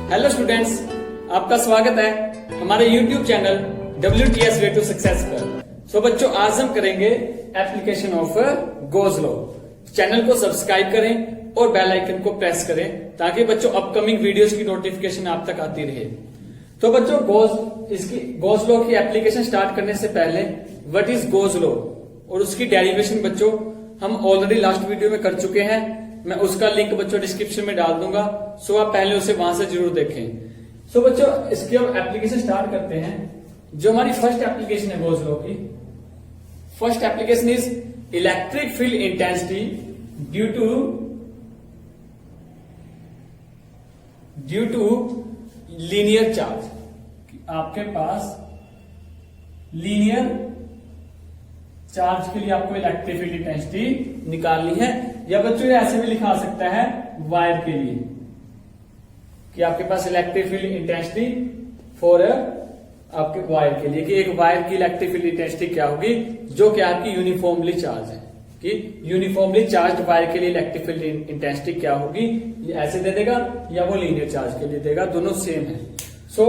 Hello students, आपका स्वागत है हमारे YouTube channel WTS way to success पर। सो बच्चों, आज हम करेंगे application of Gauss law. Channel को सब्सक्राइब करें और बेल आइकन को प्रेस करें ताकि बच्चों अपकमिंग वीडियोस की नोटिफिकेशन आप तक आती रहे। तो बच्चों, गोज लॉ की एप्लीकेशन स्टार्ट करने से पहले व्हाट इज गोज लॉ और उसकी डेरिवेशन बच्चों हम ऑलरेडी लास्ट वीडियो में कर चुके हैं। मैं उसका लिंक बच्चों डिस्क्रिप्शन में डाल दूंगा, सो आप पहले उसे वहां से जरूर देखें। सो बच्चों, इसकी हम एप्लीकेशन स्टार्ट करते हैं। जो हमारी फर्स्ट एप्लीकेशन है गोज लॉ की, first application is electric field intensity due to linear charge. आपके पास लीनियर चार्ज के लिए आपको इलेक्ट्रिक फील्ड इंटेंसिटी निकालनी है, या बच्चों ये ऐसे भी लिखा सकता है वायर के लिए कि आपके पास इलेक्ट्रिक फील्ड इंटेंसिटी फॉर आपके वायर के लिए कि एक वायर की इलेक्ट्रिक फील्ड इंटेंसिटी क्या होगी जो कि आपकी यूनिफॉर्मली चार्ज है, कि यूनिफॉर्मली चार्ज वायर के लिए इलेक्ट्रिक फील्ड इंटेंसिटी क्या होगी, ये ऐसे दे देगा या वो लीनियर चार्ज के लिए देगा, दोनों सेम है। सो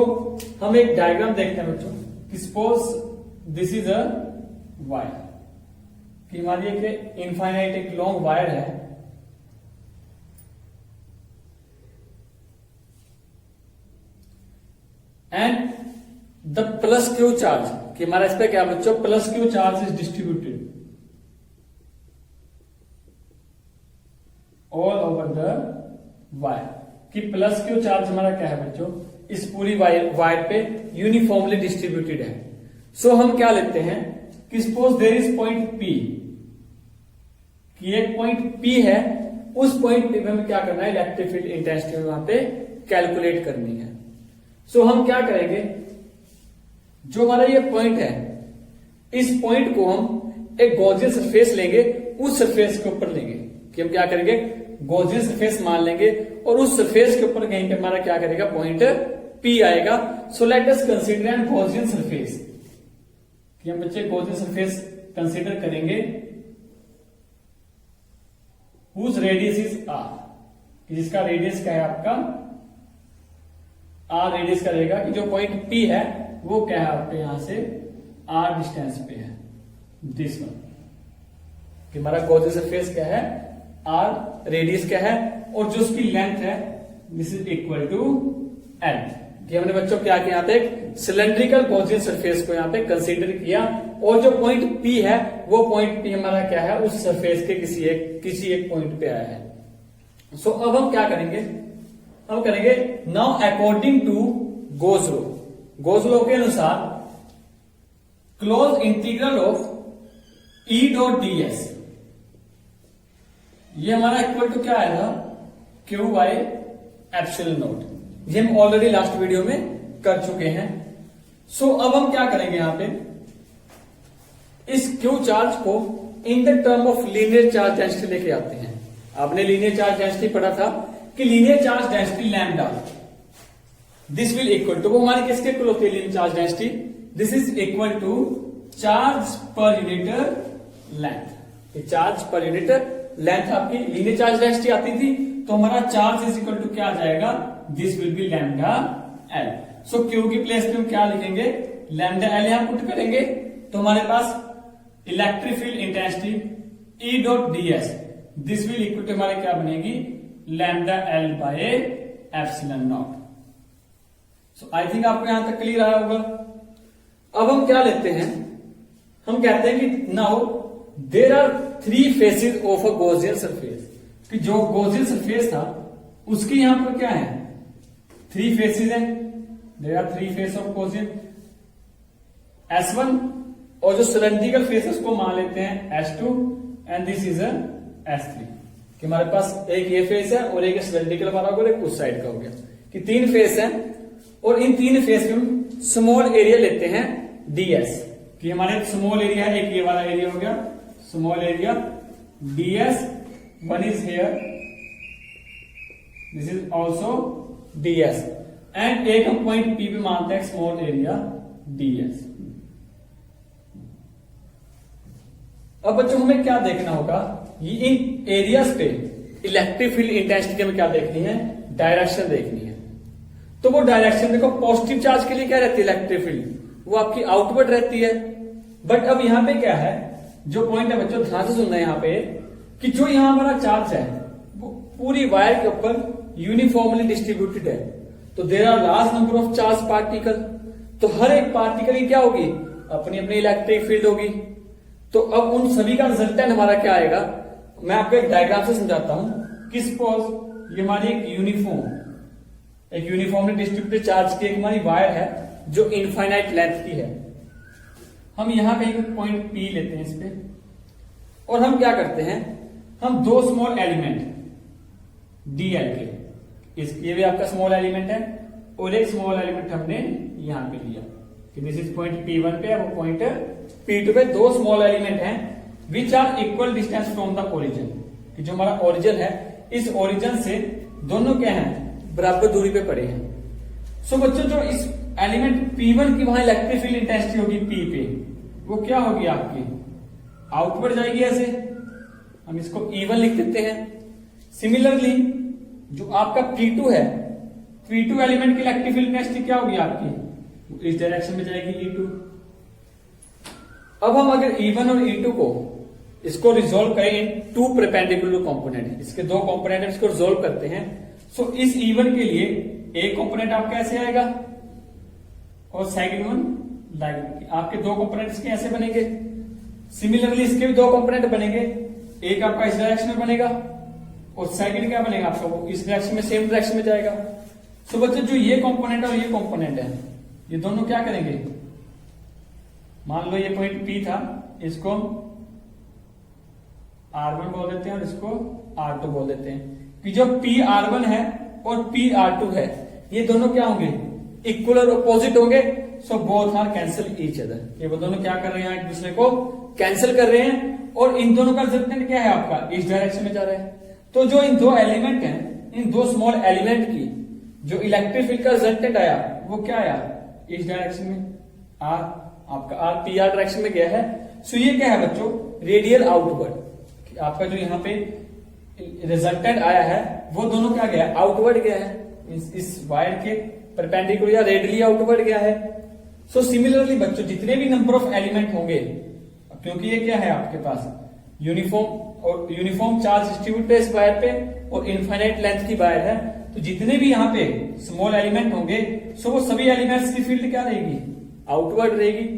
हम एक डायग्राम देखते हैं बच्चों कि suppose this is a wire, कि हमारी एक इनफाइनाइट एक लॉन्ग वायर है and the plus Q charge, कि हमारा इस पे क्या बच्चों plus Q charge is distributed all over the wire, कि प्लस क्यू चार्ज हमारा क्या है बच्चों इस पूरी वायर पे यूनिफॉर्मली डिस्ट्रीब्यूटेड है। सो हम क्या लेते हैं कि suppose there is point P, कि एक पॉइंट P है, उस पॉइंट पे हमें क्या करना है इलेक्ट्रिक फील्ड इंटेंसिटी वहां पे कैलकुलेट करनी है। सो हम क्या करेंगे, जो हमारा ये पॉइंट है इस पॉइंट को हम एक गॉसियन सरफेस लेंगे, उस सरफेस के ऊपर लेंगे कि हम क्या करेंगे गॉसियन सरफेस मान लेंगे और उस सरफेस के ऊपर कहीं पे हमारा क्या करेगा पॉइंट P आएगा। सो let us consider N Gaussian surface, कि हम बच्चे गॉसियन सरफेस कंसीडर करेंगे whose रेडियस इज R, जिसका रेडियस क्या है आपका R रेडियस का रहेगा, कि जो पॉइंट P है वो क्या है आपके यहां से R डिस्टेंस पे है, दिस वन, कि हमारा गॉसियन सरफेस क्या है R रेडियस क्या है और जो उसकी लेंथ है this is equal to L, कि हमने बच्चों क्या किया यहाँ पे एक सिलेंड्रिकल गॉसियन सरफेस को यहाँ पे कंसीडर किया और जो पॉइंट P है वो पॉइंट P हमारा क्या है उस सरफेस के किसी एक पॉइंट पे आया है। सो अब हम क्या करेंगे, हम करेंगे now according to Gauss law, Gauss law के अनुसार close integral of E dot ds, ये हमारा इक्वल टू क्या आएगा Q बाई एप्सिलॉन नॉट, ये हम ऑलरेडी लास्ट वीडियो में कर चुके हैं। सो अब हम क्या करेंगे यहां पे इस Q चार्ज को in the term of linear charge density लेके आते हैं। आपने लीनियर चार्ज डेंसिटी पढ़ा था कि linear charge density lambda this will equal to, वो हमारी किसके इक्वल होती है linear charge density, this is equal to charge per unit length. Charge per unit length आपकी लीनियर चार्ज डेंसिटी आती थी तो हमारा चार्ज इज इक्वल टू क्या आ जाएगा, this will B lambda L. So Q की प्लेस पे हम क्या लिखेंगे लैम्डा एल यहां पुट करेंगे तो हमारे पास electric field intensity E dot ds this will equal to हमारे क्या बनेगी lambda L by epsilon naught. So I think आपको यहां तक क्लियर आया होगा। अब हम क्या लेते हैं, हम कहते हैं कि now there are 3 faces of a Gaussian surface, कि जो गॉसियन सरफेस था उसकी यहां पर क्या है 3 फेसेस हैं, there are 3 face of Gaussian S1, और जो सिलेंड्रिकल फेस है उसको मान लेते हैं S2 and this is S3, कि हमारे पास एक ये फेस है और एक सिलेंड्रिकल वाला और एक उस साइड का हो गया, कि 3 फेस है और इन 3 फेस में हम स्मॉल एरिया लेते हैं ds, कि हमारे स्मॉल एरिया है एक ये वाला एरिया हो गया small area ds, one is here this is also ds, and एक हम पॉइंट P पे मानते हैं स्मॉल एरिया ds। अब बच्चों हमें क्या देखना होगा, ये इन एरियाज पे इलेक्ट्रिक फील्ड इंटेंसिटी में क्या देखनी है, डायरेक्शन देखनी है। तो वो डायरेक्शन देखो पॉजिटिव चार्ज के लिए क्या रहती है इलेक्ट्रिक फील्ड, वो आपकी आउटवर्ड रहती है। बट अब यहां पे क्या है, जो पॉइंट है बच्चों ध्यान से सुनना है यहाँ पे, कि जो यहां हमारा चार्ज है वो पूरी वायर के ऊपर यूनिफॉर्मली डिस्ट्रीब्यूटेड है। तो there are large number of charge particle, तो हर एक पार्टिकल की क्या होगी, अपनी अपनी इलेक्ट्रिक फील्ड होगी। तो अब उन सभी का रिजल्टेंट हमारा क्या आएगा, मैं आपको एक डायग्राम से समझाता हूं कि सपोज ये हमारी एक यूनिफॉर्मली डिस्ट्रीब्यूटेड चार्ज की एक हमारी वायर है जो इनफाइनाइट लेंथ की है। हम यहां कहीं पॉइंट पी लेते हैं इस पे, और हम क्या करते हैं, हम दो स्मॉल एलिमेंट डीएल के, ये भी आपका स्मॉल एलिमेंट है, और एक स्मॉल एलिमेंट हमने यहां पे लिया कि दिस इज पॉइंट P1 पे, वो पॉइंट P2 पे। दो स्मॉल एलिमेंट हैं which are equal distance from the origin, कि जो हमारा ओरिजिन है इस ओरिजिन से दोनों क्या है, बराबर दूरी पे पड़े हैं। सो बच्चों जो इस एलिमेंट P1 की वहां इलेक्ट्रिक फील्ड इंटेंसिटी होगी P पे, वो क्या होगी आपकी, आउटवर्ड जाएगी ऐसे, हम इसको E1 लिख देते हैं। सिमिलरली जो आपका P2 है, P2 एलिमेंट की इलेक्ट्रिक फील्ड इंटेंसिटी क्या होगी आपकी, इस डायरेक्शन में जाएगी E2। अब हम अगर E1 और E2 को इसको रिजोल्व करें इन टू परपेंडिकुलर कंपोनेंट, इसके दो कंपोनेंट इसको रिजोल्व करते हैं। सो इस E1 के लिए एक कंपोनेंट आपका ऐसे आएगा और सेकंड वन लाइक, आपके दो कंपोनेंट्स के ऐसे बनेंगे। सिमिलरली इसके भी दो कंपोनेंट बनेंगे, एक आपका इस डायरेक्शन में बनेगा और सेकंड क्या बनेगा आपका, वो इस डायरेक्शन में सेम डायरेक्शन में जाएगा। सो बच्चों जो ये कंपोनेंट और ये कंपोनेंट है, ये दोनों क्या करेंगे, मान लो ये पॉइंट P था, इसको R1 बोल देते हैं और इसको R2 बोल देते हैं, कि जो PR1 है और PR2 है ये दोनों क्या होंगे, इक्वल और अपोजिट होंगे। So both are cancel each other, ये वो दोनों क्या कर रहे हैं, एक दूसरे को कैंसिल कर रहे हैं, और इन दोनों का रिजल्टेंट क्या है आपका, इस डायरेक्शन में जा रहा है। तो जो इन दो एलिमेंट हैं, इन दो स्मॉल एलिमेंट की जो इलेक्ट्रिक फील्ड का रिजल्टेंट आया वो क्या आया, इस डायरेक्शन में, आर आपका आर PR डायरेक्शन में गया है। सो ये क्या है बच्चों, रेडियल आउटवर्ड, आपका जो यहाँ पे रिजल्टेंट आया है वो दोनों क्या गया, आउटवर्ड गया है, इस वायर के परपेंडिकुलर या रेडियली आउटवर्ड गया है। सो सिमिलरली बच्चों जितने भी नंबर ऑफ एलिमेंट होंगे, क्योंकि ये क्या है आपके पास यूनिफॉर्म चार्ज डिस्ट्रीब्यूट इस वायर पे और इनफाइनाइट लेंथ की वायर है, तो जितने भी यहाँ पे स्मॉल एलिमेंट होंगे, सो वो सभी एलिमेंट्स की फील्ड क्या रहेगी, आउटवर्ड रहेगी।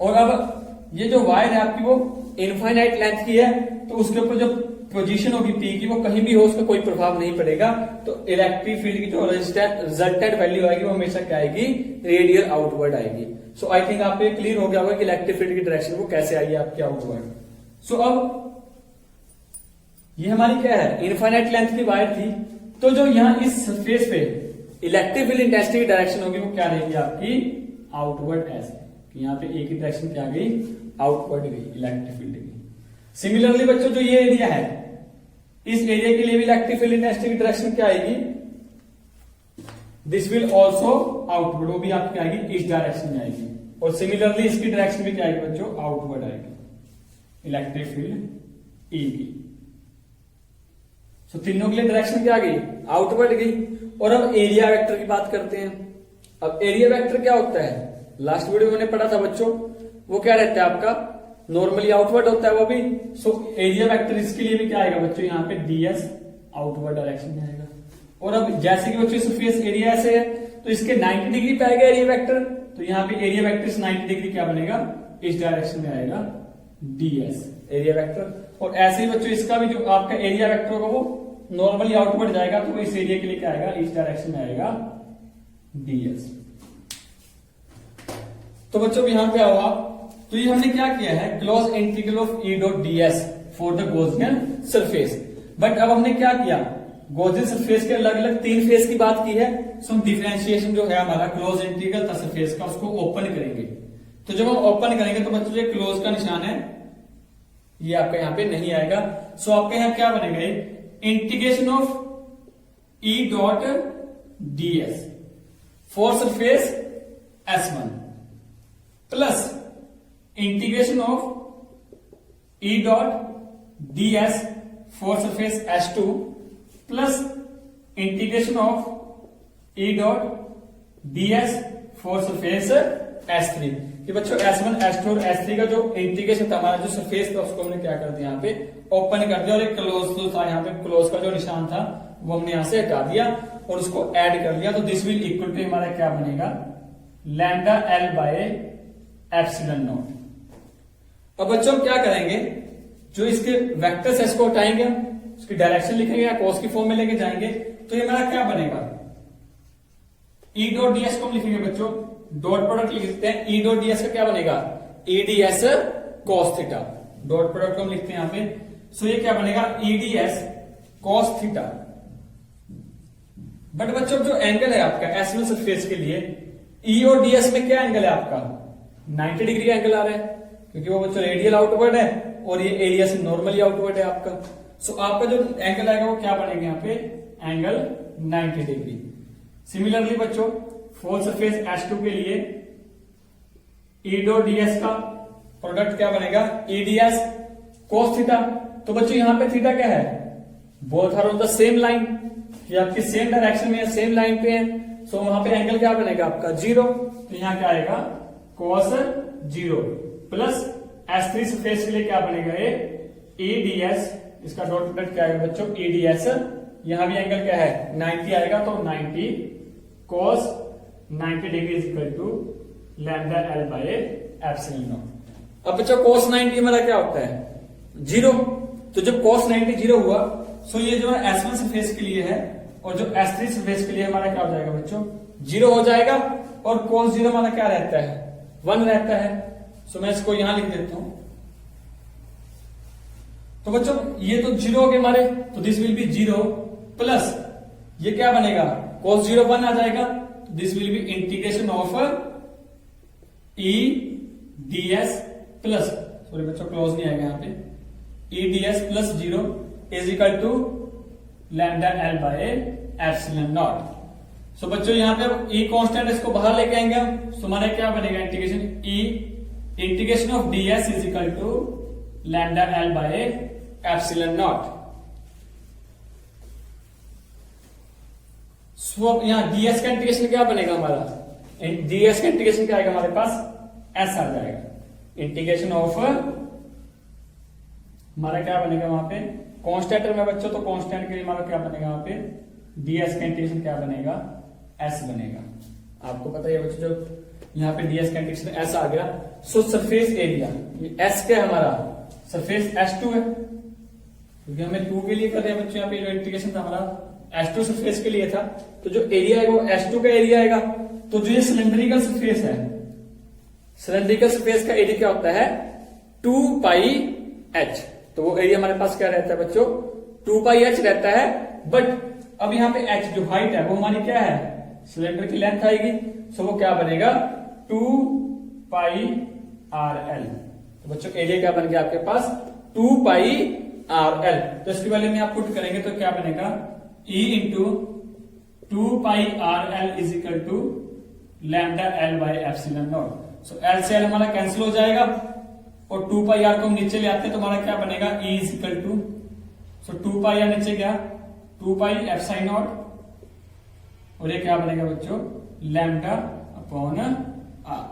और अब ये जो वायर है आपकी वो इनफाइनाइट लेंथ की है, तो उसके ऊपर जो पोजीशन होगी P की, वो कहीं भी हो उसका कोई प्रभाव नहीं पड़ेगा। तो इलेक्ट्रिक फील्ड की जो रिजल्टेंट वैल्यू आएगी वो हमेशा क्या आएगी, रेडियल आउटवर्ड आएगी। सो आई थिंक आपको क्लियर हो गया होगा कि इलेक्ट्रिक फील्ड की डायरेक्शन वो कैसे आई है आपकी आउटवर्ड। सो अब ये हमारी क्या है, इनफाइनाइट लेंथ की वायर थी, तो जो यहाँ इस सरफेस पे इलेक्ट्रिक फील्ड इंटेंसिटी की डायरेक्शन होगी वो क्या रहेगी आपकी, आउटवर्ड ऐसे, यहाँ पे एक ही डायरेक्शन क्या गई, आउटवर्ड गई इलेक्ट्रिक फील्ड की। सिमिलरली बच्चों जो ये एरिया है, इस एरिया के लिए भी इलेक्ट्रिक फील्ड इंटेंसिटी की डायरेक्शन क्या आएगी, दिस विल ऑल्सो आउटवर्ड, वो भी आपकी आएगी इस डायरेक्शन में आएगी। और सिमिलरली इसकी डायरेक्शन भी क्या आएगी बच्चों, आउटवर्ड आएगी इलेक्ट्रिक फील्ड ई की। सो तीनों के लिए डायरेक्शन क्या गई, आउटवर्ड गई। और अब एरिया वेक्टर की बात करते हैं। अब एरिया वेक्टर क्या होता है, लास्ट वीडियो में पढ़ा था बच्चों, वो क्या रहता है आपका, नॉर्मली आउटवर्ड होता है वो भी। सो एरिया वेक्टर इसके लिए भी क्या आएगा बच्चों, यहाँ पे ds आउटवर्ड डायरेक्शन में आएगा। और अब जैसे कि बच्चों सरफेस एरिया ऐसे है, तो इसके 90 डिग्री पे आएगा एरिया वेक्टर, तो यहाँ पे एरिया वेक्टर इस 90 डिग्री क्या बनेगा, इस डायरेक्शन में आएगा ds एरिया वेक्टर। और ऐसे ही बच्चों इसका भी जो आपका एरिया वेक्टर होगा वो नॉर्मली आउटवर्ड जाएगा, तो इस एरिया के लिए क्या आएगा, इस डायरेक्शन में आएगा ds। तो बच्चों यहां पे आओ आप, तो ये हमने क्या किया है, close integral of E dot ds for the Gaussian surface. But अब हमने क्या किया, गॉसियन सरफेस के अलग अलग तीन फेस की बात की है। सो हम डिफरेंशिएशन जो है हमारा क्लोज इंटीग्रल था सरफेस का, उसको ओपन करेंगे। तो जब हम ओपन करेंगे तो बच्चों ये क्लोज का निशान है, ये आपका यहां पे नहीं आएगा। सो आपके यहां क्या बनेगा, integration of E dot ds for surface S1 plus integration of E dot ds for surface S2 plus integration of E dot ds for surface S3 कि बच्चों S1 S2 और S3 का जो इंटीग्रेशन था हमारा, जो सरफेस था उसको हमने क्या कर दिया यहाँ पे ओपन कर दिया, और एक क्लोज जो था यहाँ पे क्लोज का जो निशान था वो हमने यहां से हटा दिया और उसको ऐड कर लिया। तो दिस विल इक्वल टू हमारा क्या बनेगा, lambda L by epsilon naught. अब बच्चों क्या करेंगे, जो इसके वेक्टर्स है इसको हटाएंगे, उसकी डायरेक्शन लिखेंगे या कॉस की फॉर्म में लेके जाएंगे, तो ये हमारा क्या बनेगा, ई डॉट ds को हम लिखेंगे बच्चों, डॉट प्रोडक्ट लिखते हैं, ई डॉट ds का क्या बनेगा, eds cos theta, dot product को हम लिखते हैं यहां पे। सो ये क्या बनेगा, eds cos थीटा। बट बच्चों जो एंगल है आपका S1 सरफेस के लिए, E और ds में क्या एंगल है आपका, 90 डिग्री का एंगल आ रहा है, क्योंकि वो बच्चों रेडियल आउटवर्ड है और ये एरिया से नॉर्मली आउटवर्ड है आपका। सो आपका जो एंगल आएगा वो क्या बनेगा यहाँ पे, एंगल 90 डिग्री। सिमिलरली बच्चों फॉर सरफेस S2 के लिए E डॉट ds का प्रोडक्ट क्या बनेगा, eds cos थीटा। तो बच्चों यहाँ पे थीटा क्या है, both are on the same line, कि आपकी सेम डायरेक्शन में है, सेम लाइन पे है। सो वहां पे एंगल क्या बनेगा आपका, 0। तो यहाँ क्या आएगा, cos 0 प्लस S3 सरफेस के लिए क्या बनेगा, ये eds, इसका डॉट प्रोडक्ट क्या आएगा बच्चों, eds, यहां भी एंगल क्या है 90 आएगा, तो 90 cos 90 degree is equal to lambda L by epsilon naught. अब बच्चों cos 90 हमारा क्या होता है, 0। तो जब cos 90 0 हुआ, सो ये जो है S1 सरफेस के लिए है, और जो S3 सरफेस के लिए हमारा क्या हो जाएगा बच्चों, 0 हो जाएगा, और cos 0 हमारा क्या रहता है, 1 रहता है। सो मैं इसको यहां लिख देता हूं। तो बच्चों ये तो 0 हो गए हमारे, तो दिस विल बी 0 प्लस ये क्या बनेगा, cos 0 1 आ जाएगा, this will be integration of E ds plus, sorry बच्चों क्लोज नहीं आएगा यहाँ पे, E ds plus 0 is equal to lambda L by epsilon naught. So बच्चों यहाँ पे E कांस्टेंट, इसको बाहर लेके आएंगे हम, सो हमारा क्या बनेगा, integration E integration of ds is equal to lambda L by epsilon naught. So अब यहाँ ds का इंटीग्रेशन क्या बनेगा हमारा, ds का इंटीग्रेशन क्या आएगा हमारे पास, s आ जाएगा, इंटीग्रेशन ऑफ हमारा क्या बनेगा वहां पे, कांस्टेंट में बच्चों, तो कांस्टेंट के लिए हमारा क्या बनेगा वहां पे, ds का इंटीग्रेशन क्या बनेगा, s बनेगा। आपको पता है बच्चों, जो यहाँ पे ds का इंटीग्रेशन s आ गया। सो सरफेस एरिया, ये s क्या है हमारा, सरफेस S2 है, क्योंकि हमें 2 के लिए कर रहे हैं बच्चों, यहाँ पे जो इंटीग्रेशन था हमारा S2 सरफेस के लिए था, तो जो एरिया है वो S2 का एरिया आएगा। तो जो ये सिलेंड्रिकल सरफेस है, सिलेंड्रिकल सरफेस का एरिया क्या होता है, 2 पाई h। तो वो एरिया हमारे पास क्या रहता है बच्चों, 2 पाई h रहता है। बट अब यहाँ पे h जो हाइट है वो हमारी क्या है, सिलेंडर की लेंथ आएगी, सो वो क्या बनेगा, 2 पाई RL। तो बच्चों एरिया क्या बन गया आपके पास, 2 पाई RL। तो इसकी वैल्यू में आप पुट करेंगे तो क्या बनेगा, E into 2 pi RL is equal to lambda L by epsilon naught. So L से L हमारा कैंसिल हो जाएगा, और 2 पाई R को हम नीचे ले आते हैं, तो हमारा क्या बनेगा, E is equal to, so 2 pi R नीचे गया, 2 पाई एप्सिलॉन नॉट, और ये क्या बनेगा बच्चों, lambda upon R।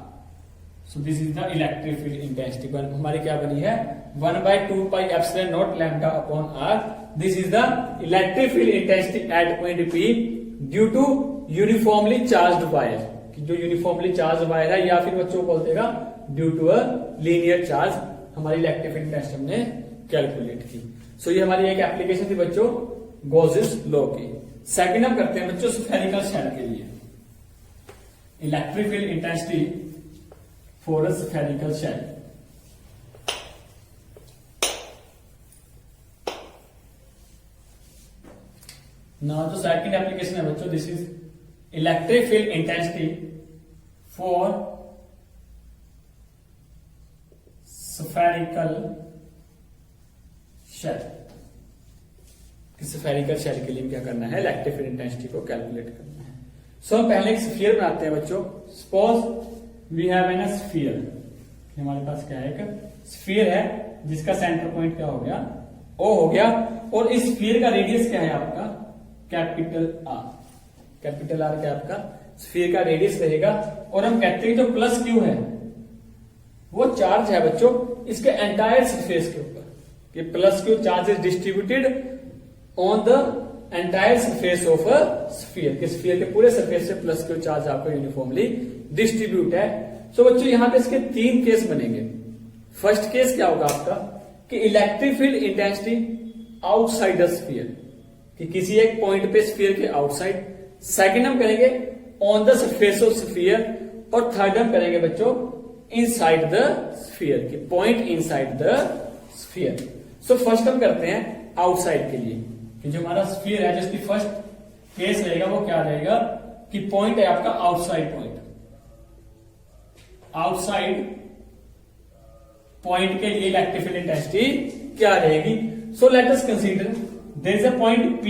So this is the electric field intensity, हमारी क्या बनी है, 1/2 pi epsilon naught lambda upon R। This is the electric field intensity at point P due to uniformly charged wire, जो यूनिफॉर्मली चार्ज वायर है, या फिर बच्चों को बोलते due to a linear charge, हमारी इलेक्ट्रिक फील्ड इंटेंसिटी हमने calculate की। सो ये हमारी एक एप्लीकेशन थी बच्चों गॉसेस लॉ की। सेकंड हम करते हैं बच्चों स्फेरिकल शेल के लिए, electric field intensity for a spherical shell. Now जो सेकंड एप्लीकेशन है बच्चों, this is electric field intensity for spherical shell. Spherical shell के लिए क्या करना है, इलेक्ट्रिक फील्ड इंटेंसिटी को कैलकुलेट करना है। सो हम पहले एक स्फीयर बनाते हैं बच्चों। Suppose we have an sphere, हमारे पास क्या है, एक स्फीयर है जिसका सेंटर पॉइंट क्या हो गया, O हो गया, और इस स्फीयर का रेडियस क्या है आपका, कैपिटल R। कैपिटल आर क्या आपका स्फीयर का रेडियस रहेगा। और हम कहते हैं जो प्लस क्यू है वो चार्ज है बच्चों इसके एंटायर सरफेस के ऊपर, कि plus Q charge is distributed on the entire surface of a sphere, कि स्फीयर के पूरे सरफेस से प्लस क्यू चार्ज आपको यूनिफॉर्मली डिस्ट्रीब्यूट है। सो बच्चों यहां पे इसके 3 केस बनेंगे। फर्स्ट केस क्या होगा आपका कि electric field intensity outside the sphere, कि किसी एक पॉइंट पे स्फीयर के आउटसाइड। सेकंड हम करेंगे on the surface of sphere, और थर्ड हम करेंगे बच्चों इनसाइड द स्फीयर, कि point inside the sphere. So first हम करते हैं आउटसाइड के लिए, कि जो हमारा स्फीयर है जिसकी फर्स्ट केस रहेगा वो क्या रहेगा कि पॉइंट है आपका आउटसाइड पॉइंट। आउटसाइड पॉइंट के लिए इलेक्ट्रिक फील्ड इंटेंसिटी क्या रहेगी। So let us consider there is a point P।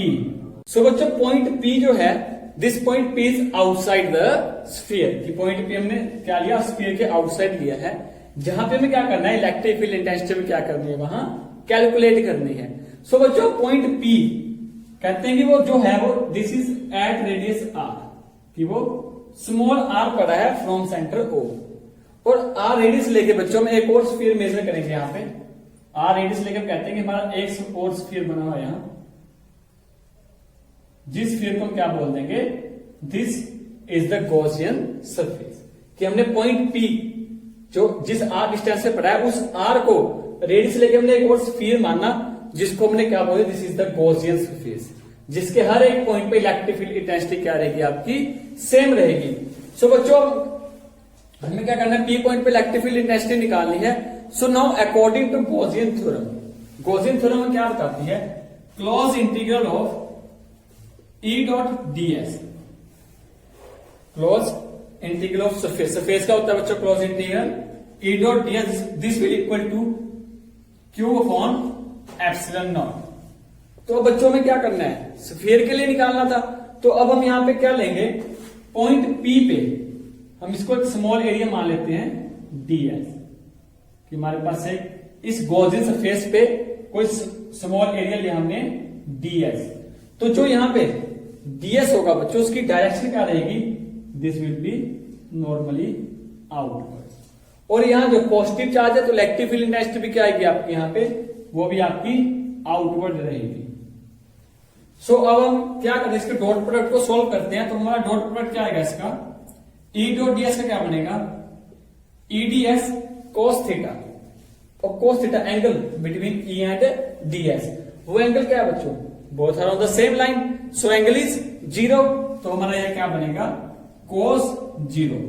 So बच्चों पॉइंट P जो है this point P is outside the sphere, कि पॉइंट P हमने क्या लिया स्फीयर के आउटसाइड लिया है, जहां पे हमें क्या करना है इलेक्ट्रिक फील्ड इंटेंसिटी में क्या करनी है वहां कैलकुलेट करनी है। सो बच्चों पॉइंट P कहते हैं कि वो जो है वो this is at radius R, कि वो स्मॉल r पड़ा है फ्रॉम सेंटर O, और r रेडियस लेके बच्चों में एक और स्फीयर मेजर करेंगे। यहां पे r रेडियस लेके कहते हैं कि हमारा एक और स्फीयर बना हुआ है यहां, जिस स्फीयर को हम क्या बोल देंगे this is the Gaussian surface, कि हमने पॉइंट P जो जिस r डिस्टेंस से पड़ा है उस r को रेडियस लेके हमने एक और स्फीयर माना जिसको हमने क्या बोले this is the Gaussian surface, जिसके हर एक पॉइंट पे इलेक्ट्रिक फील्ड इंटेंसिटी क्या रहेगी आपकी सेम रहेगी। सो बच्चों हमें क्या करना है P पॉइंट पे इलेक्ट्रिक फील्ड इंटेंसिटी निकालनी है। So now according to Gaussian theorem, Gaussian theorem में क्या बताती है close integral of E dot ds, close integral of surface, surface का होता है बच्चों close integral E dot ds, this will equal to Q upon epsilon naught. तो बच्चों में क्या करना है स्फीयर के लिए निकालना था, तो अब हम यहां पे क्या लेंगे पॉइंट P पे हम इसको एक स्मॉल एरिया मान लेते हैं ds, कि हमारे पास है इस गॉसियन सरफेस पे कोई स्मॉल एरिया लिया हमने ds। तो जो यहां पे ds होगा बच्चों उसकी डायरेक्शन क्या रहेगी this will B normally outward, और यहां जो पॉजिटिव चार्ज है तो इलेक्ट्रिक फील्ड इंटेंसिटी भी क्या आएगी आपकी यहां पे वो भी आपकी आउटवर्ड रहेगी। सो अब हम क्या करें इसके डॉट प्रोडक्ट को सोल्व करते हैं। तो हमारा डॉट प्रोडक्ट क्या आएगा इसका E डॉट ds का क्या बनेगा EDS cos थीटा, और cos थीटा angle between E and ds, वो एंगल क्या है बच्चों both are on the same line, so angle is 0। तो हमारा यह क्या बनेगा cos 0,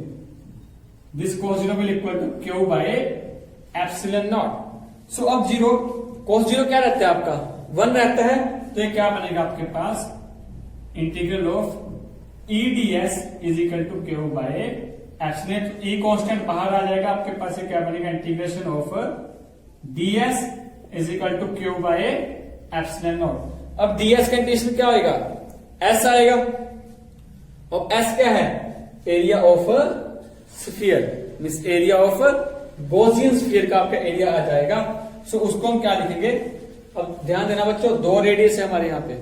this cos 0 will equal to Q by epsilon naught. So अब 0 cos 0 क्या रहता है आपका 1 रहता है, तो ये क्या बनेगा आपके पास integral of EDS is equal to Q by epsilon, E constant बाहर आ जाएगा आपके पास क्या बनेगा integration of ds is equal to Q by epsilon naught. अब ds का इंटीग्रेशन क्या होगा S आएगा, और S क्या है area of sphere, means area of Gaussian sphere का आपका एरिया आ जाएगा। सो उसको हम क्या लिखेंगे, अब ध्यान देना बच्चों दो रेडियस है हमारे यहाँ पे,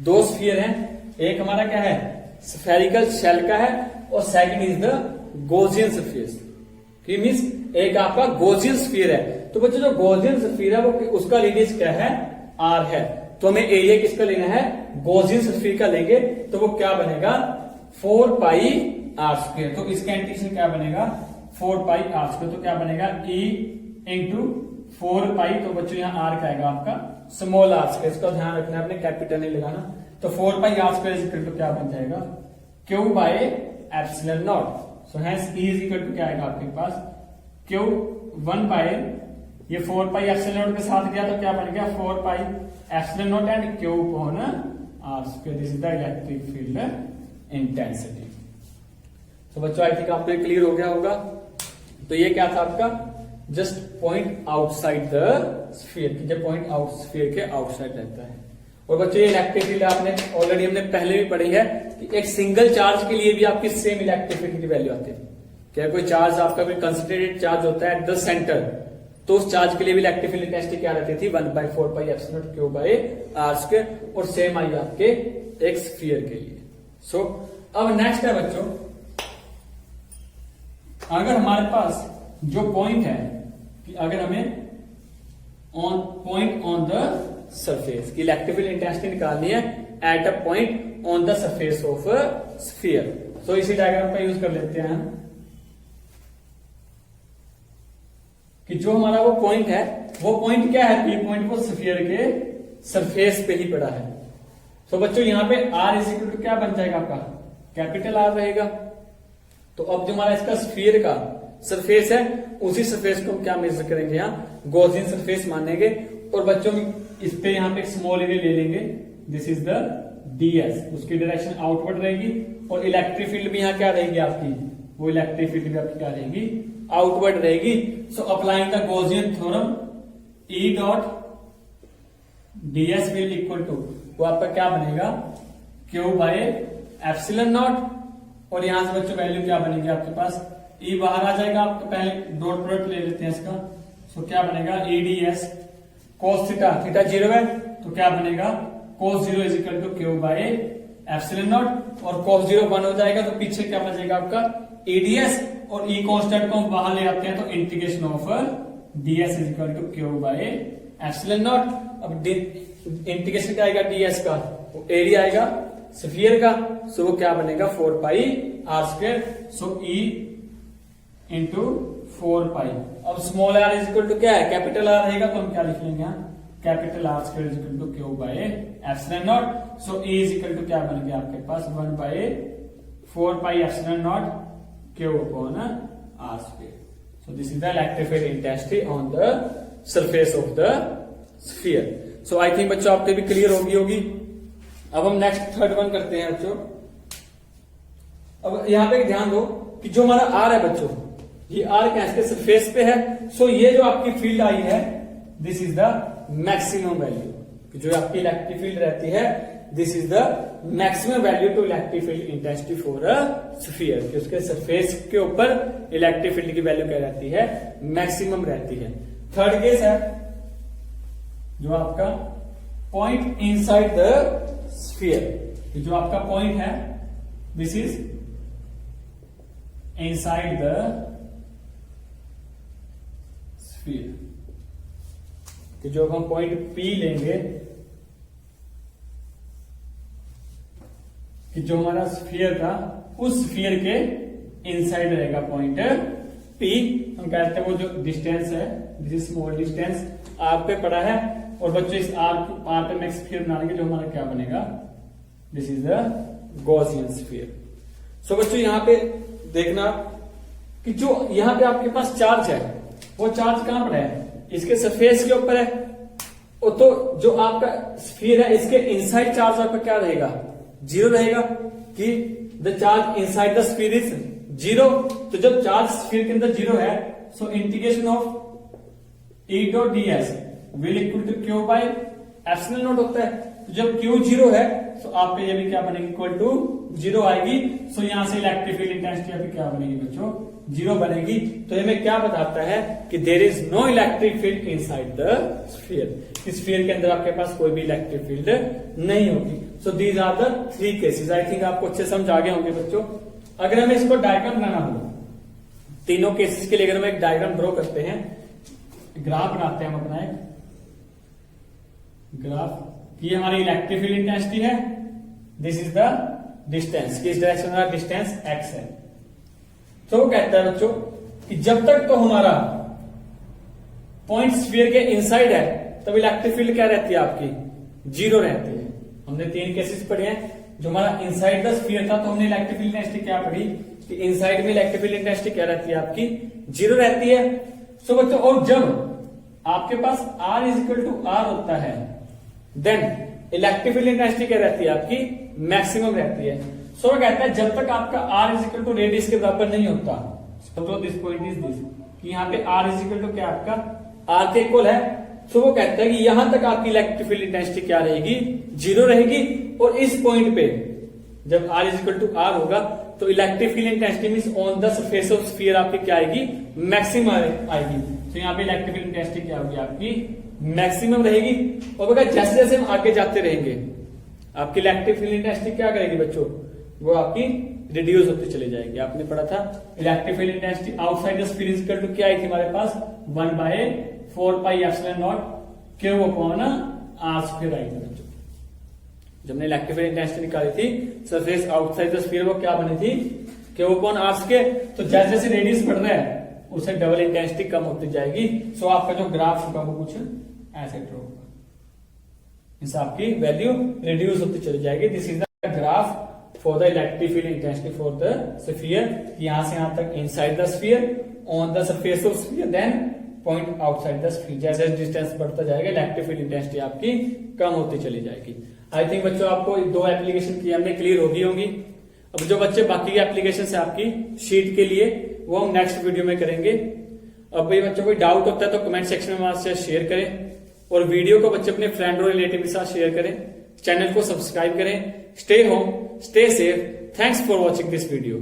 दो स्फीयर हैं, एक हमारा क्या है स्फेरिकल शेल का है और second is the Gaussian sphere, means एक आपका गॉसियन स्फीयर है। तो बच्चों जो गॉसियन स्फीयर है वो उसका रेडियस क्या है r है, तो हमें एरिया किसका लेना है गॉसियन स्फीयर का लेंगे, तो वो क्या बनेगा 4 पाई r स्क्वायर। तो इसका इंटीग्रेशन क्या बनेगा 4 पाई r स्क्वायर, तो क्या बनेगा E इंटू 4 पाई, तो बच्चों यहाँ r का आएगा आपका स्मॉल r स्क्वायर, इसका ध्यान रखना है आपने कैपिटल नहीं लगाना। तो 4 pi r square is equal to क्या बन जाएगा Q by epsilon naught. So hence E is equal to क्या आएगा आपके पास Q 1 बाय ये 4 पाई एप्सिलॉन नॉट के साथ गया तो क्या बन गया 4 pi epsilon not and Q upon r square, this is the electric field intensity. तो बच्चों आई थिंक आपको क्लियर हो गया होगा। तो ये क्या था आपका just point outside the sphere, की जब पॉइंट आउट स्फीयर के आउटसाइड रहता है। और बच्चों ये इलेक्ट्रिक फील्ड आपने ऑलरेडी हमने पहले भी पढ़ी है कि एक सिंगल चार्ज के लिए भी आपकी सेम इलेक्ट्रिक फील्ड की वैल्यू आती है। क्या कोई चार्ज आपका कोई कंसंट्रेटेड चार्ज होता है एट द सेंटर, तो उस चार्ज के लिए भी इलेक्ट्रिक फील्ड इंटेंसिटी क्या रहती थी 1/4 pi epsilon Q by r square, और सेम आई आपके एक स्फीयर के लिए। सो अब नेक्स्ट है बच्चों, अगर हमारे पास जो पॉइंट है कि अगर हमें पॉइंट ऑन द सरफेस की इलेक्ट्रिक फील्ड इंटेंसिटी निकालनी है at a point on the surface of sphere, तो इसी डायग्राम का यूज कर लेते हैं हम कि जो हमारा वो पॉइंट है, वो पॉइंट क्या है, पी पॉइंट वो स्फीयर के सरफेस पे ही पड़ा है। तो बच्चों यहां पे आर इज इक्वल टू क्या बन जाएगा आपका, कैपिटल आर रहेगा। तो अब जो हमारा इसका स्फीयर का सरफेस है, उसी सरफेस को हम क्या मेजर करेंगे, यहाँ गॉसियन सरफेस मानेंगे। और बच्चों इस पे यहाँ पे एक स्मॉल एरिया ले लेंगे, दिस इज द ds, उसकी डायरेक्शन आउटवर्ड रहेगी। और इलेक्ट्रिक फील्ड भी यहाँ क्या रहेगी आपकी, वो इलेक्ट्रिक फील्ड भी आपकी क्या रहेगी, आउटवर्ड रहेगी। So applying the Gaussian theorem, E dot ds will equal to, वो आपका क्या बनेगा, Q बाय एप्सिलॉन नॉट। और यहां से बच्चों वैल्यू क्या बनेगी आपके पास, E बाहर आ जाएगा, आपका पहले डॉट प्रोडक्ट ले लेते हैं इसका। सो क्या बनेगा, EDS cos थीटा, थीटा 0 है तो क्या बनेगा, cos 0 is equal to Q by epsilon naught. और cos 0 1 हो जाएगा, तो पीछे क्या बचेगा आपका EDS, और E कांस्टेंट को हम बाहर ले आते हैं, तो integration of ds is equal to Q by epsilon naught. अब इंटीग्रेशन क्या आएगा ds का, वो एरिया आएगा स्फीयर का, सो वो क्या बनेगा 4 pi r square. So E into 4 pi. अब small r is equal to क्या है, कैपिटल आर रहेगा, तो हम क्या लिख लेंगे यहाँ, capital R square is equal to Q by epsilon naught. So E is equal to क्या बन गया आपके पास 1 by 4 pi epsilon naught Q upon R square. So this is the electric field intensity on the surface of the sphere. So I think बच्चों आपके भी clear होगी। अब हम नेक्स्ट थर्ड वन करते हैं बच्चों। अब यहां पे ध्यान दो कि जो हमारा आर है बच्चों, ये आर क्या इसके सरफेस पे है। सो ये जो आपकी फील्ड आई है, this is the maximum value, जो आपकी इलेक्ट्रिक फील्ड रहती है, this is the maximum value to electric field intensity for a sphere, कि उसके सरफेस के ऊपर इलेक्ट्रिक फील्ड की वैल्यू क्या रहती है, मैक्सिमम रहती है। थर्ड केस है जो आपका पॉइंट इनसाइड द स्फीयर, जो आपका पॉइंट है, this is inside the sphere, कि जो हम पॉइंट P लेंगे, कि जो हमारा स्फीयर था, उस स्फीयर के इनसाइड रहेगा पॉइंट P। हम कहते हैं वो जो डिस्टेंस है, this is small distance, R पे पड़ा है। और बच्चों इस R पे मैं स्फीयर बना लेंगे, जो हमारा क्या बनेगा, this is the Gaussian sphere. So बच्चों यहां पे देखना कि जो यहां पे आपके पास चार्ज है, वो चार्ज कहां पर है, इसके सरफेस के ऊपर है। और तो जो आपका स्फीयर है, इसके इनसाइड चार्ज आपका क्या रहेगा, 0 रहेगा, कि the charge inside the sphere is 0। तो जब चार्ज स्फीयर के अंदर 0 है, so integration of E dot ds will equal to Q by epsilon naught होता है। तो जब Q 0 है, तो आप पे ये भी क्या बनेगी, इक्वल टू 0 आएगी। सो यहां से इलेक्ट्रिक फील्ड इंटेंसिटी अभी क्या बनेगी बच्चों, 0 बनेगी। तो ये में क्या बताता है कि there is no electric field inside the sphere, इस स्फीयर के अंदर आपके पास कोई भी इलेक्ट्रिक फील्ड नहीं होगी। So these are the 3 cases. I think आपको अच्छे समझ आ गए होंगे बच्चों। अगर हमें इसको डायग्राम बनाना हो, तीनों केसेस के लिए अगर हम एक डायग्राम ड्रॉ करते हैं, ग्राफ बनाते हैं हम अपना एक ग्राफ, ये हमारी इलेक्ट्रिक फील्ड इंटेंसिटी है, दिस इज द डिस्टेंस, कि इस डायरेक्शन में डिस्टेंस x है। तो वो कहता है बच्चों कि जब तक तो हमारा पॉइंट स्फीयर के इनसाइड है, तब इलेक्ट्रिक फील्ड क्या रहती है आपकी, 0 रहती है। हमने 3 केसेस पढ़े हैं। जो हमारा इनसाइड द स्फीयर था, तो हमने इलेक्ट्रिक फील्ड इंटेंसिटी क्या पढ़ी, कि इनसाइड में इलेक्ट्रिक फील्ड इंटेंसिटी क्या रहती है आपकी, 0 रहती है। सो बच्चों, और जब आपके पास R is equal to R होता है, देन इलेक्ट्रिक फील्ड इंटेंसिटी क्या रहती है आपकी, मैक्सिमम रहती है। सो कहता है जब तक आपका R is equal to radius के बराबर नहीं होता, तो दिस पॉइंट इज दिस, कि यहाँ पे R इज इक्वल टू क्या आपका R के इक्वल है। सो वो कहता है कि यहां तक आपकी इलेक्ट्रिक फील्ड इंटेंसिटी क्या रहेगी, 0 रहेगी। और इस पॉइंट पे जब R is equal to R होगा, तो electric field intensity means on the surface of sphere आपकी क्या आएगी, मैक्सिमम आएगी। तो यहाँ पे इलेक्ट्रिक फील्ड इंटेंसिटी क्या होगी आपकी, मैक्सिमम रहेगी। और अगर जैसे जैसे हम आगे जाते रहेंगे, आपकी इलेक्ट्रिक फील्ड इंटेंसिटी क्या करेगी बच्चों, वो आपकी रिड्यूस होती चली जाएगी। आपने पढ़ा था electric field intensity outside the sphere is equal to क्या आई थी हमारे पास 1/4πε0 Q अपॉन r स्क्वायर आई थी बच्चों। जब हमने इलेक्ट्रिक फील्ड इंटेंसिटी निकाली थी सरफेस आउटसाइड द स्फीयर वो क्या बनी थी Q अपॉन r स्क्वायर। तो जैसे जैसे रेडियस बढ़ रहा है उससे डबल इंटेंसिटी कम होती जाएगी। सो आपका जो ग्राफ होगा वो कुछ ऐसे ड्रॉ होगा, इस आपकी वैल्यू रिड्यूस होती चली जाएगी। This is the graph for the electric field intensity for the sphere. यहां से यहां तक inside the sphere on the surface of sphere then point outside the sphere. जैसे डिस्टेंस बढ़ता जाएगा इलेक्ट्रिक फील्ड इंटेंसिटी आपकी कम होती चली जाएगी। आई थिंक बच्चों आपको दो एप्लीकेशन की हमने क्लियर होगी होंगी। अब जो बच्चे बाकी के एप्लीकेशन है आपकी शीट के लिए वो हम नेक्स्ट वीडियो में करेंगे। अब भाई बच्चों कोई डाउट होता है तो कमेंट सेक्शन में हमारे साथ शेयर करें और वीडियो को बच्चे अपने फ्रेंड और रिलेटिव के साथ शेयर करें। चैनल को सब्सक्राइब करें। Stay home, stay safe. Thanks for watching this video.